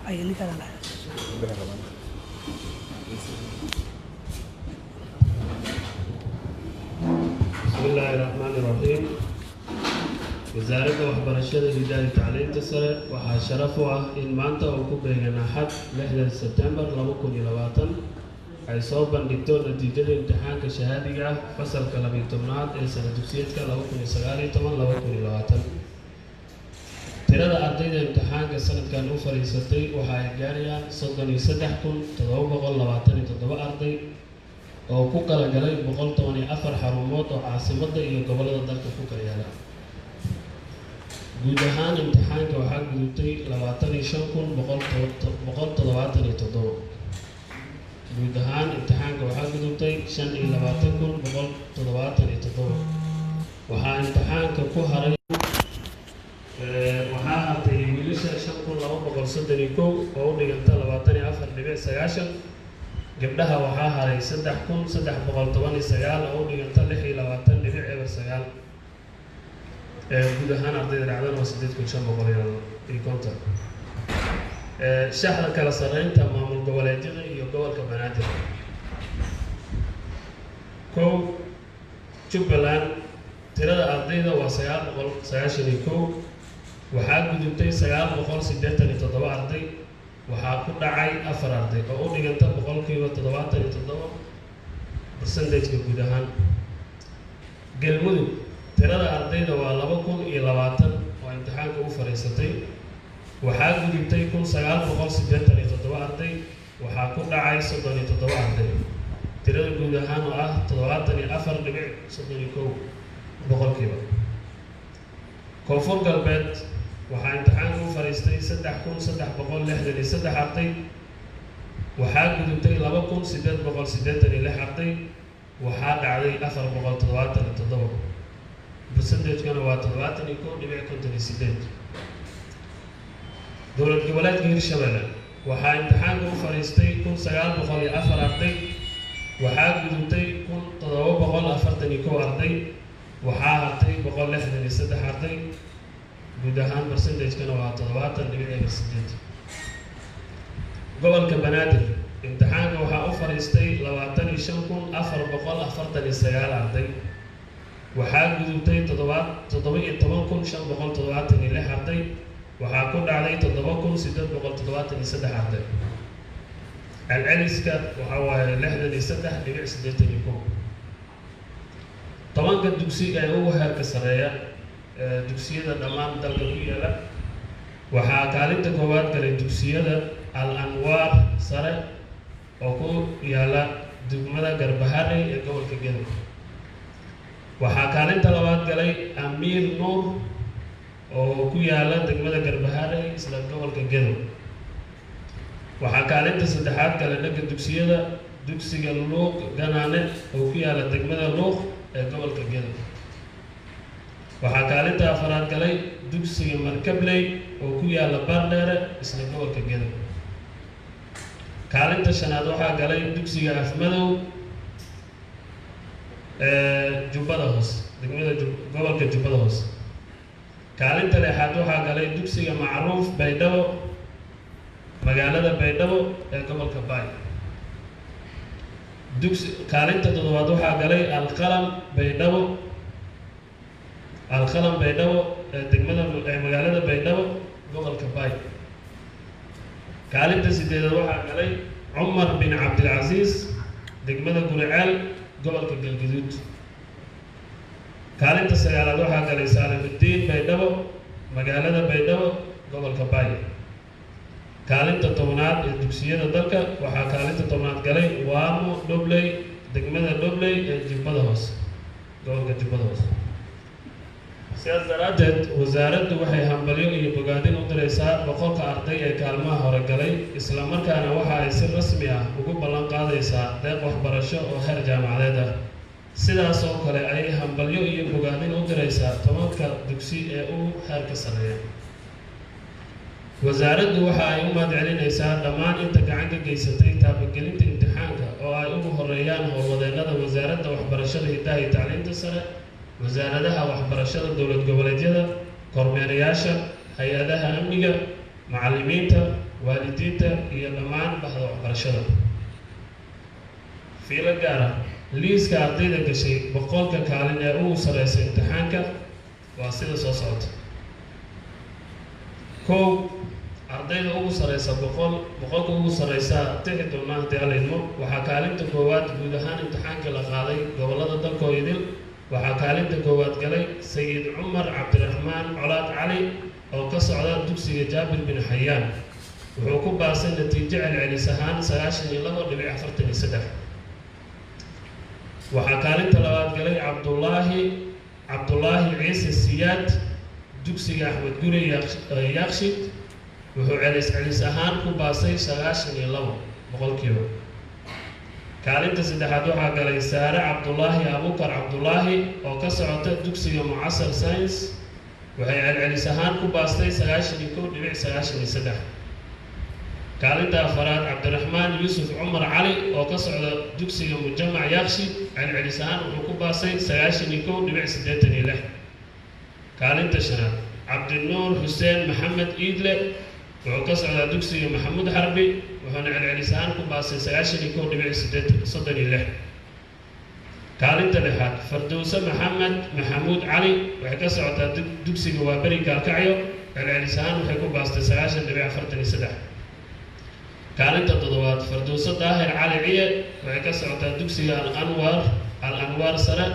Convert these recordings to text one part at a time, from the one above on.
أي اللي كان لا بسم الله الرحمن الرحيم. وزارة waxbarashada Hidaaya Tacliinta Sare waxaa sharaf u ah in maanta oo ku beegan Axad 6 September 2020 ay soo bandhigto natiijada imtixaanka shahaadiga ah fasalka 12aad ee sanad dugsiyeedka 2019-2020. tirada ardayda imtixaanka sanadkan u fariisatay waxa ay gaarayaan 33727 arday oo ku kala galay 114 xarumood oo caasimadda iyo gobollada dalka ku kala yaala. guud ahaan imtixaanka waxaa gudubtay 25177. guud ahaan imtixaanka waxaa gudubtay 25177. waxaa imtixaanka ku haray waxaa hartay wiilasha 5231 oo u dhiganta 24.9. gabdhaha waxaa haray 3319 oo u dhiganta 26.9. guud ahaan ardayda dhacdana waa 8550. shaxda kala sarreynta maamul goboleedyada iyo gobolka Banaadir. Jubbaland tirada ardayda waa 991. waxaa gudubtay 987 arday. waxaa ku dhacay 4 arday oo u dhiganta 77% guud ahaan. Galmudug tirada ardayda waa 2020 oo imtixaanka u fariisatay. waxaa gudubtay 1987 arday. waxaa ku dhacay 37 arday. tirada guud ahaan oo ah 74.31%. Koonfur Galbeed waxaa imtixaanka u fariistay 3363 arday. waxaa gudubtay 2886 arday. waxaa dhacday 477. percentage-kana waa 71.58. dowlad goboleedka Hirshabelle waxaa imtixaanka u fariistay 1904 arday. waxaa gudubtay 1741 arday. waxaa hartay 163 arday. guud ahaan percentage-kana waa 70.8. gobolka Banaadir imtixaanka waxaa u fariistay 25449 arday. waxaa gudubtay 17576 arday. waxaa ku dhacday 7873 arday. celceliska waxaa waaye 63.81. tobanka dugsi ee ugu heerka sareeya dugsiyada dhammaan dalka ku yaala waxaa kaalinta koowaad galay dugsiyada Al-Anwaar sare oo ku yaala degmada Garbaharey ee gobolka Gedo. waxaa kaalinta labaad galay Amiir Nuur oo ku yaala degmada Garbaharey isla gobolka Gedo. waxaa kaalinta saddexaad galay dhanka dugsiyada dugsiga Luuq Ganaane oo ku yaala degmada Luuq ee gobolka Gedo. waxaa kaalinta afaraad galay dugsiga Markabley oo ku yaala Baardheere isla gobolka Gedo. kaalinta shanaad waxaa galay dugsiga Afmadow Jubbada Hoose degmada gobolka Jubbada Hoose. kaalinta lixaad waxaa galay dugsiga Macruuf Baydhabo magaalada Baydhabo ee gobolka Baay. kaalinta toddobaad waxaa galay Alqalam Baydhabo ee magaalada Baydhabo gobolka Baay. kaalinta sideedaad waxaa galay Cumar bin Cabdilcasiis degmada Guriceel gobolka Galgaduud. kaalinta sagaalaad waxaa galay Saalimudiin Baydhabo magaalada Baydhabo gobolka Baay. kaalinta tobnaad ee dugsiyada dalka waxaa kaalinta tobnaad galay Waamo Dhobley degmada Dhobley ee Jubbada Hoose gobolka Jubbada Hoose. sidaas daraaddeed wasaaraddu waxay hambalyo iyo bogaadin u diraysaa 100 arday ee kaalmaha hore galay, isla markaana waxa ay si rasmi ah ugu ballan qaadaysaa deeq waxbarasho oo heer jaamacadeed ah. sidaas oo kale ayay hambalyo iyo bogaadin u diraysaa 10 dugsi ee ugu heerka sareeya. wasaaraddu waxa ay u mahadcelinaysaa dhammaan inta gacan ka geysatay taabagelinta imtixaanka oo ay ugu horeeyaan howlwadeennada wasaaradda waxbarashada hidaha iyo tacliinta sare, wasaaradaha waxbarashada dowlad goboleedyada, kormeerayaasha, hay-adaha amniga, macallimiinta, waalidiinta iyo dhammaan bahda waxbarashada. fiilo gaar ah liiska ardayda gashay boqolka kaalin ee ugu sareysa imtixaanka waa sida soo socota. kow ardayda ugu sareysa boqolka ugu sareysa tixi doonaa haddii alla idmo. waxaa kaalinta koowaad guud ahaan imtixaankii la qaaday gobollada dalkoo idil. waxaa kaalinta koowaad galay sayid cumar cabdiraxmaan colaad cali oo ka socda dugsiga jaabir bin xayaan. wuxuu ku baasay natiijo celcelis ahaan 92.43. waxaa kaalinta labaad galay cabdulaahi ciise siyaad dugsiga axmed guri yaaqshid. wuxuu celis ahaan ku baasay 92 boqolkiiba. kaalinta saddexaad waxaa galay saare cabdulaahi abukar cabdulaahi oo ka socota dugsiga mucasar science. waxay celcelis ahaan ku baastay 91.93. kaalinta afaraad cabdiraxmaan yuusuf cumar cali oo ka socda dugsiga mujamac yaaqshid. celcelis ahaan wuxuu ku baastay 91.86. kaalinta shanaad cabdinuur xuseen maxamed iidle wuxuu ka socdaa dugsiga maxamuud xarbi. wuxuuna celcelis ahaan ku baastay 91.36. kaalinta lixaad fardowse maxamed maxamuud cali waxay ka socotaa dugsiga waaberi gaalkacyo. celcelis ahaan waxay ku baastay 90.43. kaalinta toddobaad fardowse daahir cali ciye waxay ka socotaa dugsiga al-anwaar sare.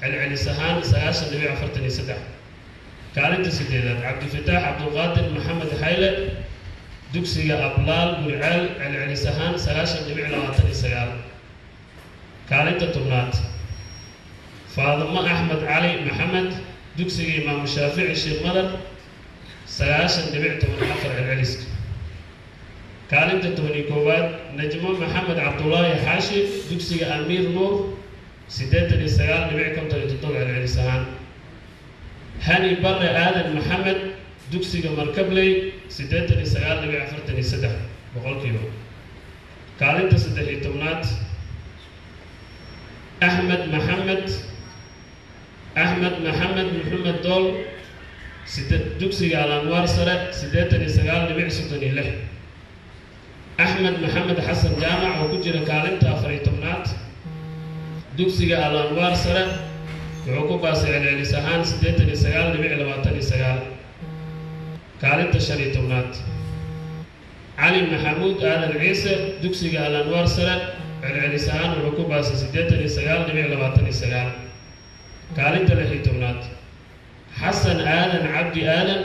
celcelis ahaan 90.43. kaalinta sideedaad cabdifataax cabdulqaadir maxamed xayle dugsiga ablaal gurceel. celcelis ahaan 90.29. kaalinta tobnaad faadimo axmed cali maxamed dugsiga imaamu shaafici sheekh madar. 90.14 celceliska. kaalinta 11aad najmo maxamed cabdulaahi xaashi dugsiga amiir nuur. 89.57 celcelis ahaan. hani bare aadan maxamed dugsiga markabley. 89.43 boqolkiiba. kaalinta 13aad axmed maxamed maxamed dool dugsiga al-anwaar sare. 89.36. axmed maxamed xasan jaamac oo ku jira kaalinta 14aad dugsiga al-anwaar sare. wuxuu ku baasay celcelis ahaan 89.29. kaalinta 15aad cali maxamuud aadan ciise dugsiga al-anwaar sare. celcelis ahaan wuxuu ku baasay 89.29. kaalinta 16aad xasan aadan cabdi aadan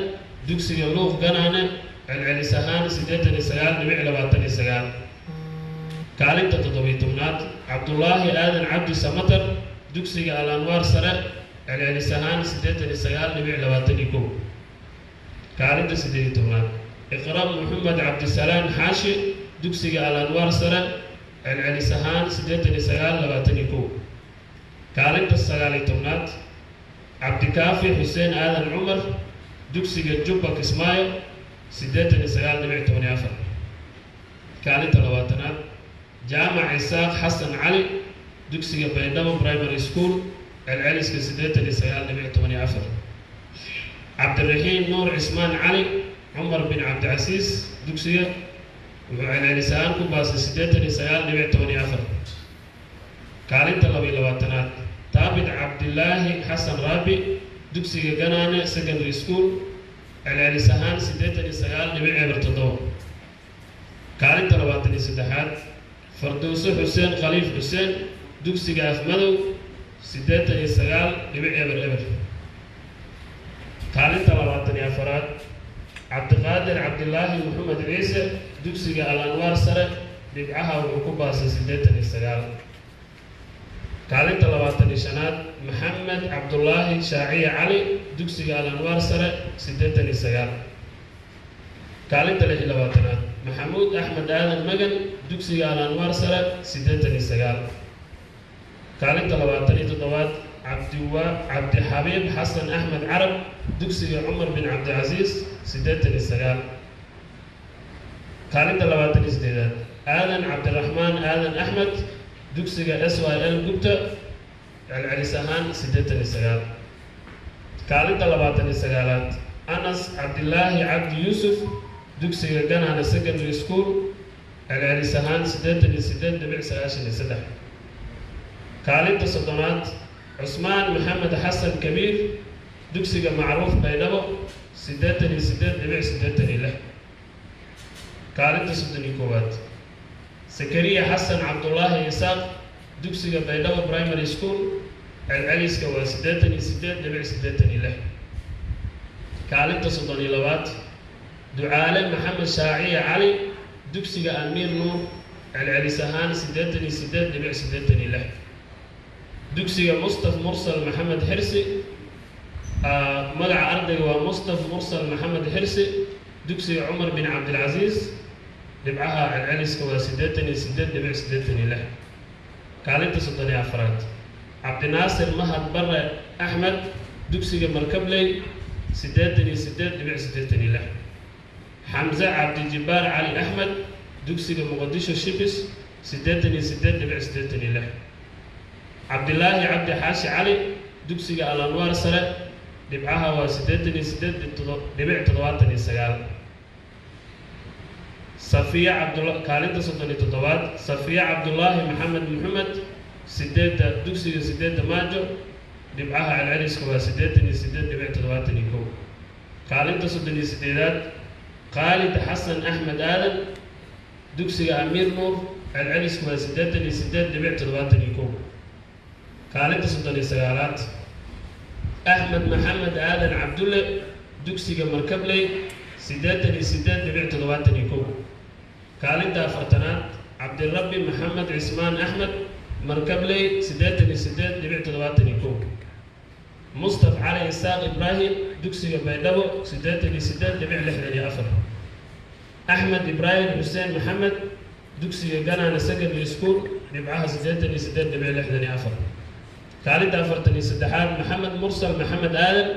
dugsiga luuq ganaane. celcelis ahaan 89.29. kaalinta 17aad cabdulaahi aadan cabdi samatar dugsiga al-anwaar sare. celcelis ahaan 89.21. kaalinta 18aad iqra maxamed cabdisalaan xaashi dugsiga al-anwaar sare. celcelis ahaan 89.21. kaalinta 19aad cabdikaafi xuseen aadan cumar dugsiga jubba kismaayo. 89.14. kaalinta 20aad jaamac isaaq xasan cali dugsiga baydhabo primary school. celceliska 89.14. cabdiraxiin nuur cismaan cali cumar bin cabdicasiis dugsiga wuxuu celcelis ahaan ku baasay 89.14. kaalinta 22aad taabit cabdilaahi xasan raabi dugsiga ganaane secondary school. celcelis ahaan 89.07. kaalinta 23aad fardowse xuseen khaliif xuseen dugsiga afmadow. 89.00. kaalinta 24aad cabdiqaadir cabdilaahi maxamed ciise dugsiga al-anwaar sare. dhibcaha wuxuu ku baasay 89. kaalinta 25aad maxamed cabdulaahi shaaciye cali dugsiga al-anwaar sare. 89. kaalinta 26aad maxamuud axmed aadan magan dugsiga al-anwaar sare. 89. kaalinta 27aad cabdixabiib xasan axmed carab dugsiga cumar bin cabdicasiis. 89. kaalinta 28aad aadan cabdiraxmaan aadan axmed dugsiga syl gubta. celcelis ahaan 89. kaalinta 29aad anas cabdilaahi cabdi yuusuf dugsiga Ganana Secondary School celcelis ahaan 88.93 kaalinta soddonaad Cusmaan Maxamed Xasan Kabiir dugsiga Macruuf Baydhabo 88.86 kaalinta soddonaaad Sakariya Xasan Cabdullaahi Isaaq dugsiga Baydhabo Primary School celceliska waa 88.86 kaalinta soddonlabaad Ducaale Maxamed Shaaciye Cali dugsiga Amiir Nuur celcelis ahaan 88.86 dugsiga Mustaf Mursal Maxamed Xirsi magaca ardayga waa Mustaf Mursal Maxamed Xirsi dugsiga Cumar bin Cabdilcaziz dhibcaha celceliska waa 88.86 kaalinta soddonafaraad Cabdinaasir Mahad Barre Axmed dugsiga Markabley 88.86 Xamza Cabdi Jibbaar Cali Axmed dugsiga Muqdisho Shibis 88.86 Cabdilaahi Cabdi Xaashi Cali dugsiga Al-Anwaar Sare dhibcaha waa 88.79 Safiya Cabdullaahi kaalinta soddonatoddobaad Safiya Cabdullaahi Maxamed Muxamed dugsiga 8 Maajo dhibcaha celceliska waa 88.71 kaalinta soddonisedeedaad Khaalid Xasan Axmed Aadan dugsiga Amiir Nuur celceliska waa 88.71 kaalinta soddonsagaalaad Axmed Maxamed Aadan Cabdulle dugsiga Markabley 88.71 kaalinta afartanaad Cabdirabbi Maxamed Cismaan Axmed Markabley 88.71 Mustaf Cali Isaaq Ibrahim dugsiga Baydhabo 88.64 Axmed Ibrahim Xuseen Maxamed dugsiga Ganana Secondary School dhibcaha 88.64 kaalinta afartanisaddexaad Maxamed Mursal Maxamed Aadan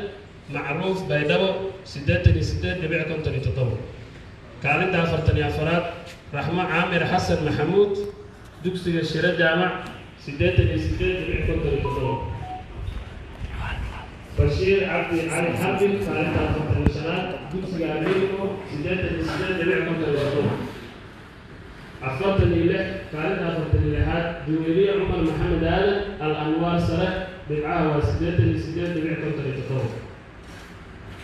Macruuf Baydhabo 88.57 kaalinta afartanafaraad Raxmo Caamir Xasan Maxamuud dugsiga Shiro Jaamac 88.57 Bashiir Cabdi Cali Xabib kaalinta afartanishanaad dugsiga Amiirko 88.57 afartanilix kaalinta afartanilixaad Juweliye Cumar Maxamed Aadan Al-Anwaar Sare dhibcaha waa 88.57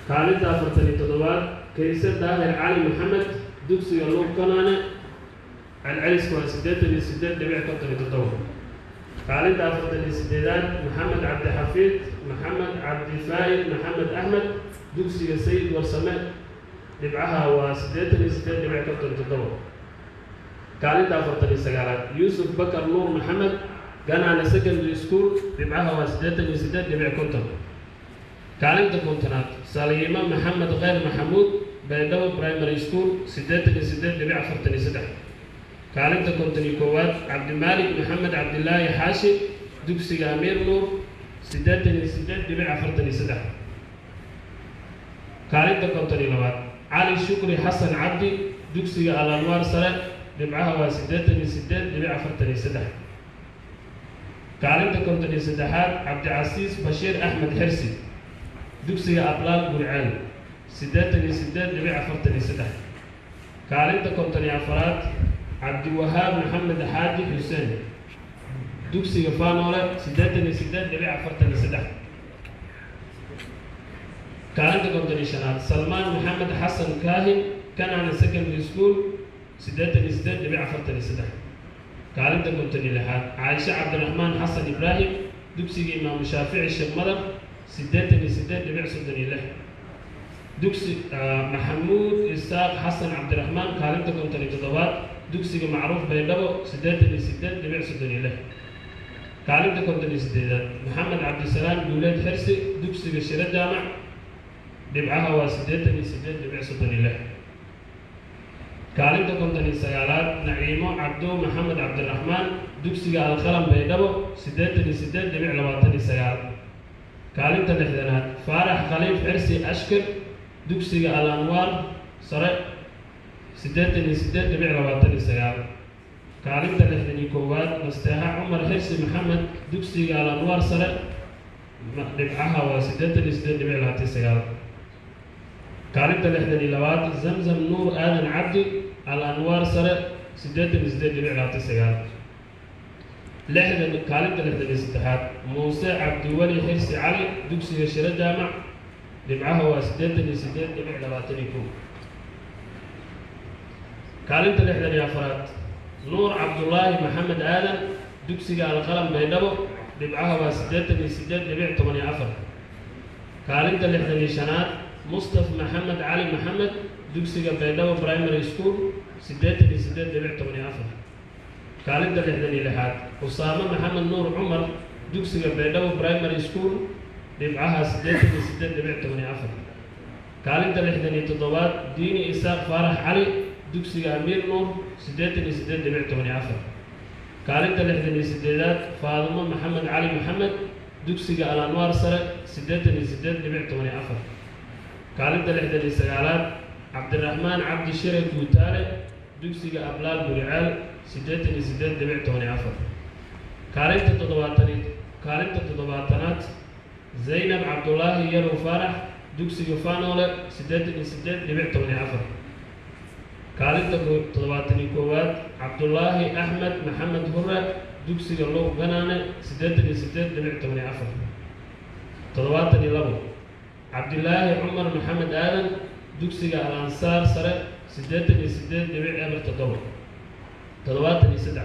kaalinta afartanitoddobaad Kayse Daahir Cali Maxamed dugsiga Luuq Kanaane celceliska waa 88.57 kaalinta afartanisedeedaad Maxamed Cabdi Xafiid Maxamed Cabdi Faa'id Maxamed Axmed dugsiga Sayid Warsame dhibcaha waa 88.57 kaalinta afartanisagaalaad Yuusuf Bakar Nuur Maxamed Ganana Secondary School dhibcaha waa 88.50 kaalinta kontonaad Saliima Maxamed Khayr Maxamuud Baydhabo Primary School 88.43 kaalinta kontonaaad Cabdimaalik Maxamed Cabdilaahi Xaashi dugsiga Amiir Nuur 88.43 kaalinta kontonaad Cali Shukri Xasan Cabdi dugsiga Al-Anwaar Sare dhibcaha waa 88.43 kaalinta kontonasaddexaad Cabdicasiis Bashiir Axmed Xirsi dugsiga Ablaal Gurceel 88.43 kaalinta kontonafaraad Cabdiwahaab Maxamed Xaaji Xuseen dugsiga Faanoole 88.43 kaalinta kontonishanaad Salmaan Maxamed Xasan Kaahin Ganana Secondary School 88.43 kaalinta kontonilixaad Caaisha Cabdiraxmaan Xasan Ibraahim dugsiga Imaam Shaafici Sheekh Madar 88.36 dugsi Maxamuud Isaaq Xasan Cabdiraxmaan kaalinta kontonitoddobaad dugsiga Macruuf Baydhabo 88.36 kaalinta kontonisideedaad Maxamed Cabdisalaam Duuleed Xirsi dugsiga Shiro Jaamac dhibcaha waa 88.36 kaalinta kontonisagaalaad Naciimo Cabdo Maxamed Cabdiraxmaan dugsiga Alqalam Baydhabo 88.29 kaalinta lixdanaad Faarax Khaliif Xirsi Ashkar dugsiga Al-Anwaar Sare 88.29 kaalinta lixdankoowaad Nasteexa Cumar Xirsi Maxamed dugsiga Al-Anwaar Sare dhibcaha waa 88.29 kaalinta 62 zamzam nuur aadan cabdi al-anwaar sare 88.29 kaalinta 63 muuse cabdiweli xirsi cali dugsiga shiro jaamac dhibcaha waa 88.21 kaalinta 64 nuur cabdullaahi maxamed aadan dugsiga alqalam baydhabo dhibcaha waa 88.14 kaalinta 65 mustafa maxamed cali maxamed dugsiga baydhabo primary school 88.14 kaalinta 66 usaama maxamed nuur cumar dugsiga baydhabo primary school dhibcaha 88.14 kaalinta 67 diini isaaq faarax cali dugsiga amiir nuur 88.14 kaalinta 68 faadimo maxamed cali maxamed dugsiga al-anwaar sare 88.14 kaalinta 69 cabdiraxmaan cabdi shire guutaale dugsiga ablaal burcaal 88.14 kaalinta 70aad zaynab cabdullaahi yarow faarax dugsiga faanoole 88.14 kaalinta 71aad cabdullaahi axmed maxamed hurre dugsiga low ganaane 88.14 72 cabdilaahi cumar maxamed aadan dugsiga al-ansaar sare 88.07 73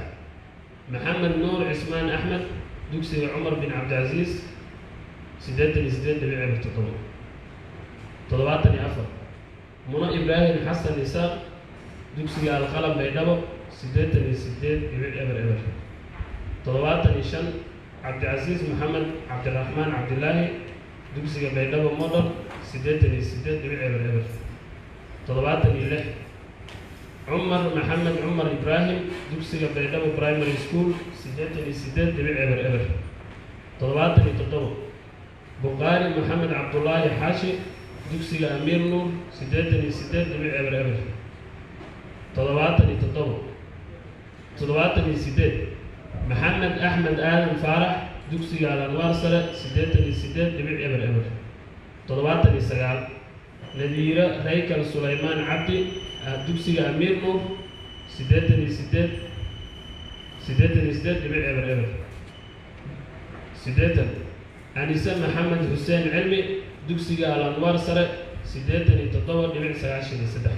maxamed nuur cismaan axmed dugsiga cumar bin cabdicaziis 88.07 74 muno ibraahim xasan isaaq dugsiga alqalam baydhabo 88.00 75 cabdicasiis maxamed cabdiraxmaan cabdilaahi dugsiga baydhabo model 88.00 76 cumar maxamed cumar ibraahim dugsiga baydhabo primary school 88.00 77 buqaari maxamed cabdullaahi xaashi dugsiga amiir nuur 88.00 77 maxamed axmed aadan faarax dugsiga al-anwaar sare 88.00 79 nadiiro raykal sulaymaan cabdi dugsiga amiir nuur 88.00 80 anise maxamed xuseen cilmi dugsiga al-anwaar sare 87.93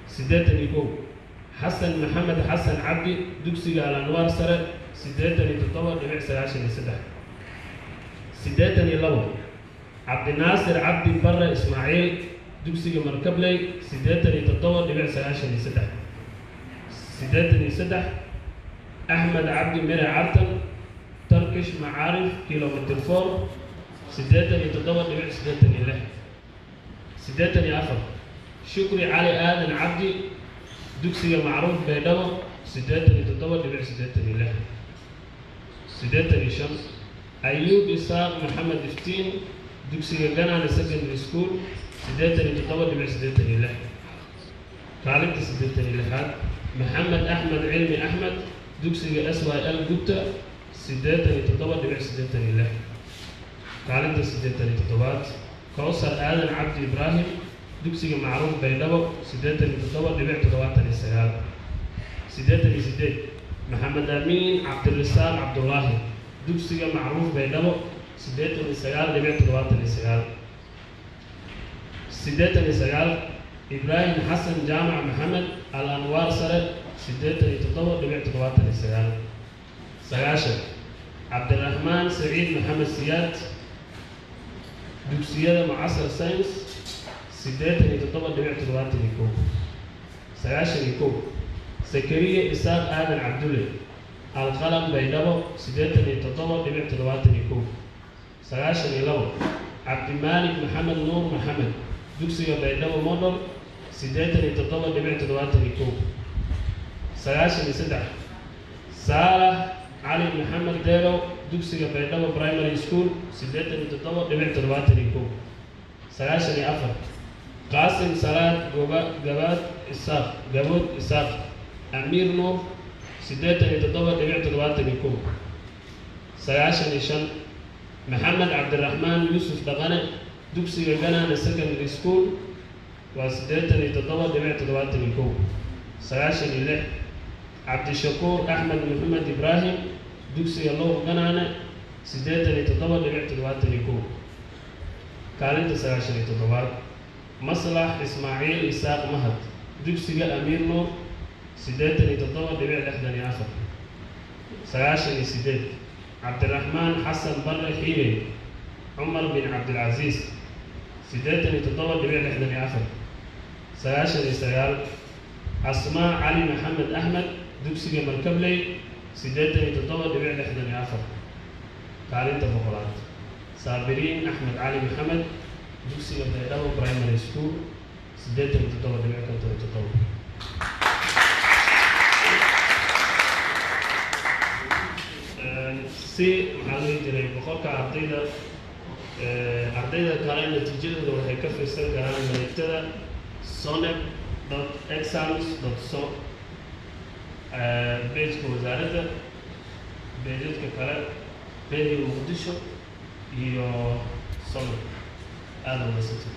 81 xasan maxamed xasan cabdi dugsiga al-anwaar sare 87.93 82 cabdinaasir cabdi barre ismaaciil dugsiga markabley 87.93 83 axmed cabdi mere cabtan turkish macaarif kilometer 4 87.86 84 shukri cali aadan cabdi dugsiga macruuf baydhabo 87.86 85 ayuub isaaq maxamed iftiin dugsiga ganaane secondary school 87.86 kaalinta 86aad maxamed axmed cilmi axmed dugsiga syl gubta 87.86 kaalinta 87aad kowsar aadan cabdi ibraahim dugsiga macruuf baydhabo 87.79 88 maxamed amiin cabdirasaaq cabdullaahi dugsiga macruuf baydhabo 89.79 89 ibraahim xasan jaamac maxamed al-anwaar sare 87.79 90 cabdiraxmaan saciid maxamed siyaad dugsiyada mucasar science 87.71 91 sakariya isaaq aadan cabdulle alqalam baydhabo 87.71 92 cabdimaalik maxamed nuur maxamed dugsiga baydhabo model 87.71 93 saalax cali maxamed deelow dugsiga baydhabo primary school 87.71 94 qaasim salaad gabaad isaaq gabood isaaq amiir nuur 87.71 95 maxamed cabdiraxmaan yuusuf dhaqane dugsiga ganaane secondary school waa 87.71. sagaashan iyo lix cabdishakuur axmed maxamed ibraahim dugsiga low ganaane 87.71. kaalinta 97 maslax ismaaciil isaaq mahad dugsiga amiir nuur 87.64. sagaashan iyo sideed cabdiraxmaan xasan barre xiibey cumar bin cabdilcasiis 87.64. sagaashan iyo sagaal asmaa cali maxamed axmed dugsiga markabley 87.64. kaalinta boqolaad saabiriin axmed cali maxamed dugsiga baydhabo primary school 87.57. si maxaa loo jiray boqolka ardayda kale natiijadooda waxay ka fiirsan karaan mareegtada sonep.exams.so pageka wasaaradda beejadka kale radio muqdisho iyo sonep aada u mahadsantay